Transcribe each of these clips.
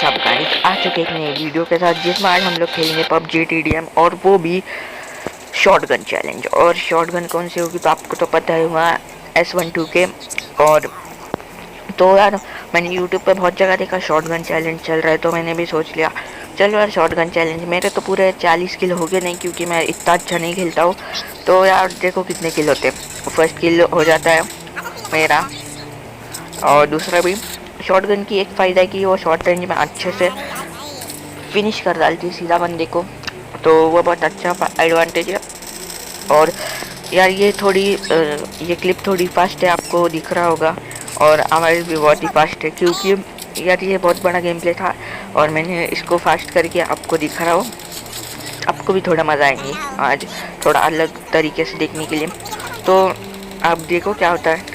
सब गाइस आ चुके एक नए वीडियो के साथ जिसमें आज हम लोग खेलेंगे पबजी टीडीएम और वो भी शॉटगन चैलेंज। और शॉटगन कौन सी होगी तो आपको तो पता ही हुआ S12 के। और तो यार मैंने यूट्यूब पे बहुत जगह देखा शॉटगन चैलेंज चल रहा है, तो मैंने भी सोच लिया चलो यार शॉटगन चैलेंज। मेरे तो पूरे 40 किल हो गए नहीं, क्योंकि मैं इतना अच्छा नहीं खेलता हूँ। तो यार देखो कितने किल होते, फर्स्ट किल हो जाता है मेरा। और दूसरा भी शॉटगन की एक फ़ायदा है कि वो शॉर्ट रेंज में अच्छे से फिनिश कर डालती है सीधा बंदे को, तो वो बहुत अच्छा एडवांटेज है। और यार ये ये क्लिप थोड़ी फास्ट है, आपको दिख रहा होगा, और आवाज़ भी बहुत ही फास्ट है, क्योंकि यार ये बहुत बड़ा गेम प्ले था और मैंने इसको फास्ट करके आपको दिखा रहा हूँ। आपको भी थोड़ा मज़ा आएंगे आज, थोड़ा अलग तरीके से देखने के लिए। तो आप देखो क्या होता है।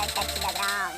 Touch the ground.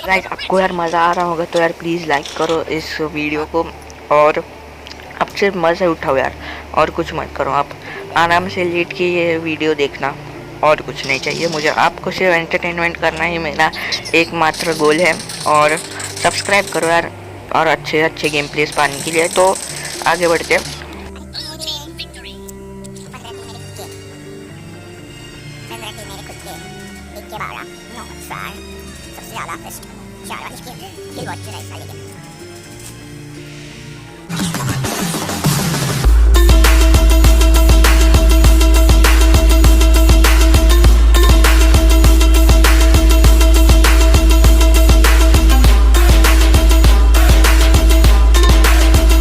गाइस आपको यार मज़ा आ रहा होगा तो यार प्लीज़ लाइक करो इस वीडियो को, और अब सिर्फ मज़े उठाओ यार, और कुछ मत करो। आप आराम से लेट के ये वीडियो देखना, और कुछ नहीं चाहिए मुझे। आपको सिर्फ एंटरटेनमेंट करना ही मेरा एकमात्र गोल है। और सब्सक्राइब करो यार, और अच्छे अच्छे गेम प्लेस पाने के लिए। तो आगे बढ़ते हैं। सबसे ज़्यादा